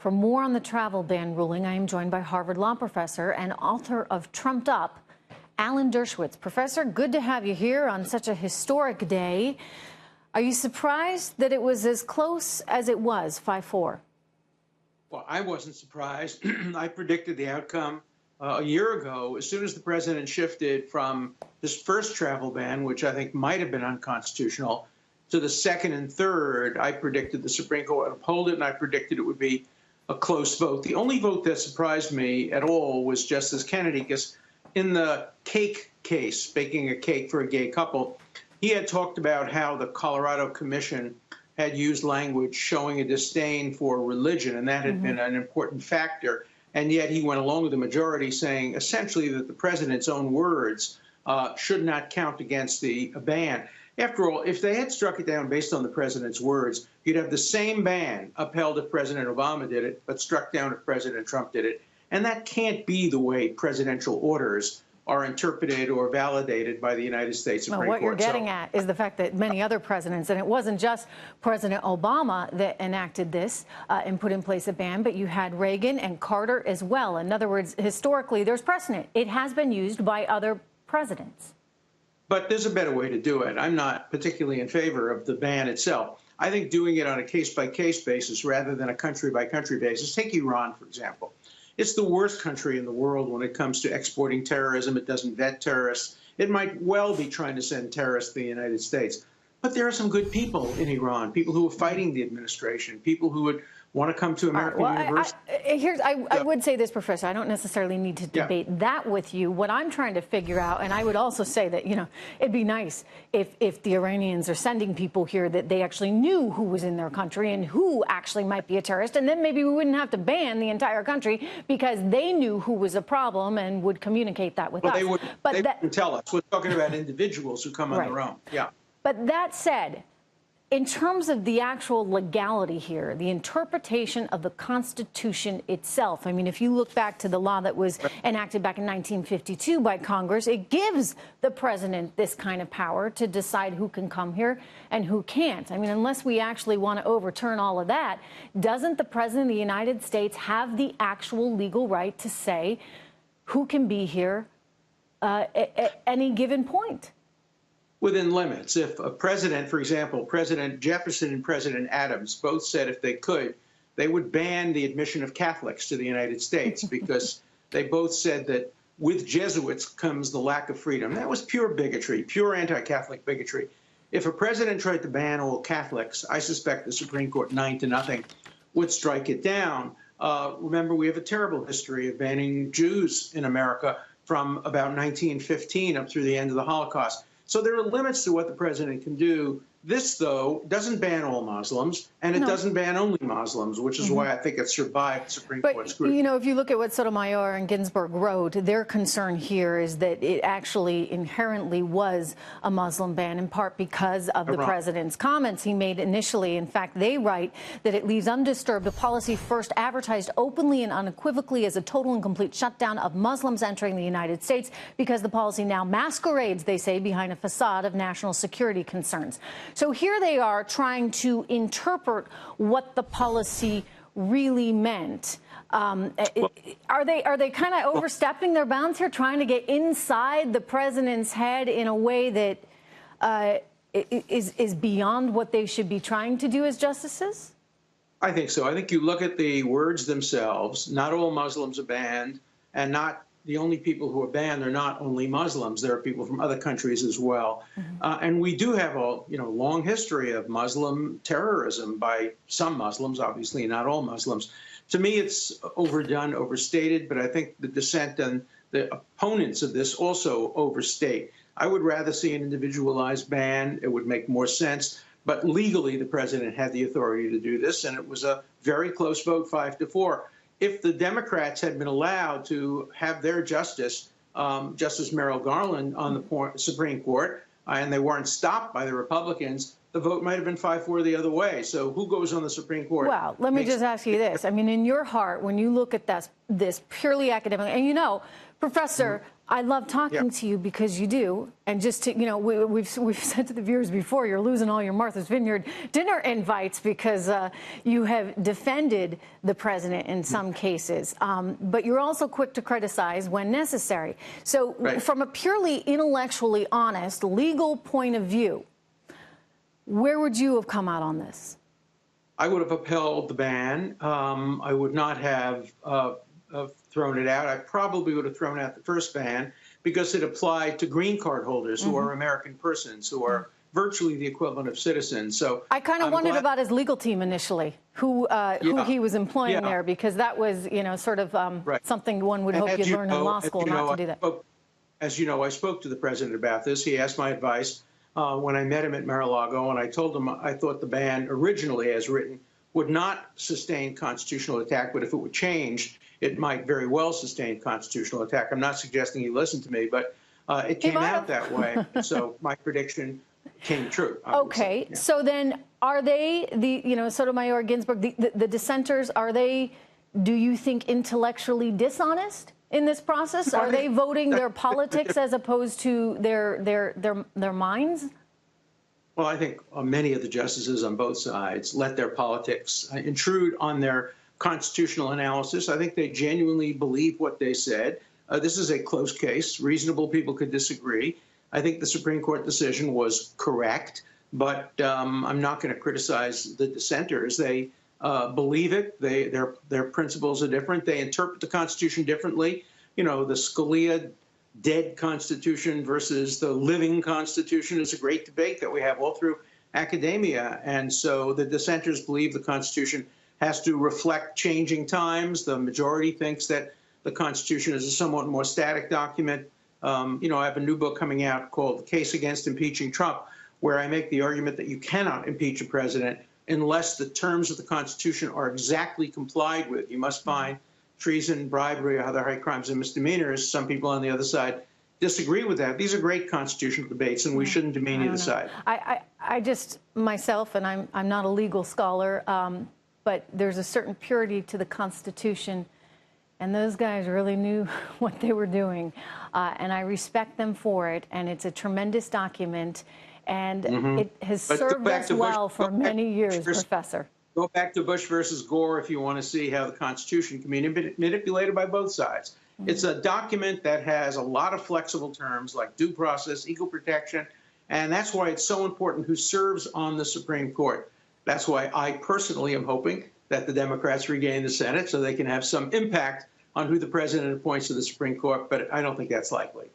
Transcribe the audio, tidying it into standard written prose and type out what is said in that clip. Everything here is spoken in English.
For more on the travel ban ruling, I am joined by Harvard law professor and author of Trumped Up, Alan Dershowitz. Professor, good to have you here on such a historic day. Are you surprised that it was as close as it was, 5-4? Well, I wasn't surprised. I predicted the outcome a year ago. As soon as the president shifted from his first travel ban, which I think might have been unconstitutional, to the second and third, I predicted the Supreme Court would uphold it, and I predicted it would be a close vote. The only vote that surprised me at all was Justice Kennedy, because in the cake case, baking a cake for a gay couple, he had talked about how the Colorado Commission had used language showing a disdain for religion, and that had been an important factor. And yet he went along with the majority saying essentially that the president's own words should not count against the ban. After all, if they had struck it down based on the president's words, you'd have the same ban upheld if President Obama did it, but struck down if President Trump did it. And that can't be the way presidential orders are interpreted or validated by the United States Supreme Court. What you're getting at is the fact that many other presidents, and it wasn't just President Obama that enacted this and put in place a ban, but you had Reagan and Carter as well. In other words, historically, there's precedent. It has been used by other presidents. But there's a better way to do it. I'm not particularly in favor of the ban itself. I think doing it on a case-by-case basis rather than a country-by-country basis. Take Iran, for example. It's the worst country in the world when it comes to exporting terrorism. It doesn't vet terrorists. It might well be trying to send terrorists to the United States. But there are some good people in Iran, people who are fighting the administration, people who would want to come to American university. I would say this, Professor. I don't necessarily need to debate that with you. What I'm trying to figure out, and I would also say that, it'd be nice if the Iranians are sending people here that they actually knew who was in their country and who actually might be a terrorist, and then maybe we wouldn't have to ban the entire country because they knew who was a problem and would communicate that with us. They wouldn't tell us. We're talking about individuals who come on their own. Yeah. But that said, in terms of the actual legality here, the interpretation of the Constitution itself, I mean, if you look back to the law that was enacted back in 1952 by Congress, it gives the president this kind of power to decide who can come here and who can't. I mean, unless we actually want to overturn all of that, doesn't the president of the United States have the actual legal right to say who can be here at any given point? Within limits. If a president, for example, President Jefferson and President Adams both said if they could, they would ban the admission of Catholics to the United States because they both said that with Jesuits comes the lack of freedom. That was pure bigotry, pure anti-Catholic bigotry. If a president tried to ban all Catholics, I suspect the Supreme Court 9-0 would strike it down. Remember, we have a terrible history of banning Jews in America from about 1915 up through the end of the Holocaust. So there are limits to what the president can do. This, though, doesn't ban all Muslims, and it doesn't ban only Muslims, which is why I think it survived Supreme Court scrutiny. If you look at what Sotomayor and Ginsburg wrote, their concern here is that it actually inherently was a Muslim ban, in part because of the president's comments he made initially. In fact, they write that it leaves undisturbed a policy first advertised openly and unequivocally as a total and complete shutdown of Muslims entering the United States because the policy now masquerades, they say, behind a facade of national security concerns. So here they are trying to interpret what the policy really meant. Are they kind of overstepping their bounds here, trying to get inside the president's head in a way that is beyond what they should be trying to do as justices? I think so. I think you look at the words themselves. Not all Muslims are banned, and not the only people who are banned are not only Muslims. There are people from other countries as well. And we do have a long history of Muslim terrorism by some Muslims, obviously not all Muslims. To me, it's overdone, overstated, but I think the dissent and the opponents of this also overstate. I would rather see an individualized ban. It would make more sense. But legally, the president had the authority to do this, and it was a very close vote, 5-4. If the Democrats had been allowed to have their Justice Merrick Garland, on the Supreme Court, and they weren't stopped by the Republicans, the vote might have been 5-4 the other way. So who goes on the Supreme Court? Well, let me just ask you this. I mean, in your heart, when you look at this purely academic, and Professor, I love talking to you because you do. And just to, we've said to the viewers before, you're losing all your Martha's Vineyard dinner invites because you have defended the president in some cases. But you're also quick to criticize when necessary. So from a purely intellectually honest, legal point of view, where would you have come out on this? I would have upheld the ban. I would not have thrown it out. I probably would have thrown out the first ban because it applied to green card holders who are American persons, who are virtually the equivalent of citizens. So I kind of wondered about his legal team initially, who he was employing there, because that was, sort of something one would hope you'd learn in law school not to do that. As you know, I spoke to the president about this. He asked my advice when I met him at Mar-a-Lago, and I told him I thought the ban originally, as written, would not sustain constitutional attack, but if it were changed, it might very well sustain constitutional attack. I'm not suggesting he listened to me, but it came out that way. So my prediction came true. Okay, so then are they, Sotomayor, Ginsburg, the dissenters, are they, do you think, intellectually dishonest in this process? Are they voting their politics as opposed to their minds? Well, I think many of the justices on both sides let their politics intrude on their constitutional analysis. I think they genuinely believe what they said. This is a close case. Reasonable people could disagree. I think the Supreme Court decision was correct, but I'm not going to criticize the dissenters. They believe it. Their principles are different. They interpret the Constitution differently. The Scalia dead Constitution versus the living Constitution is a great debate that we have all through academia. And so the dissenters believe the Constitution has to reflect changing times. The majority thinks that the Constitution is a somewhat more static document. I have a new book coming out called The Case Against Impeaching Trump, where I make the argument that you cannot impeach a president unless the terms of the Constitution are exactly complied with. You must find treason, bribery, or other high crimes and misdemeanors. Some people on the other side disagree with that. These are great constitutional debates, and we shouldn't demean either side. I just, myself, and I'm not a legal scholar, but there's a certain purity to the Constitution, and those guys really knew what they were doing, and I respect them for it, and it's a tremendous document, and it has served us well for many years, Professor. Go back to Bush versus Gore if you want to see how the Constitution can be manipulated by both sides. It's a document that has a lot of flexible terms like due process, equal protection, and that's why it's so important who serves on the Supreme Court. That's why I personally am hoping that the Democrats regain the Senate so they can have some impact on who the president appoints to the Supreme Court, but I don't think that's likely.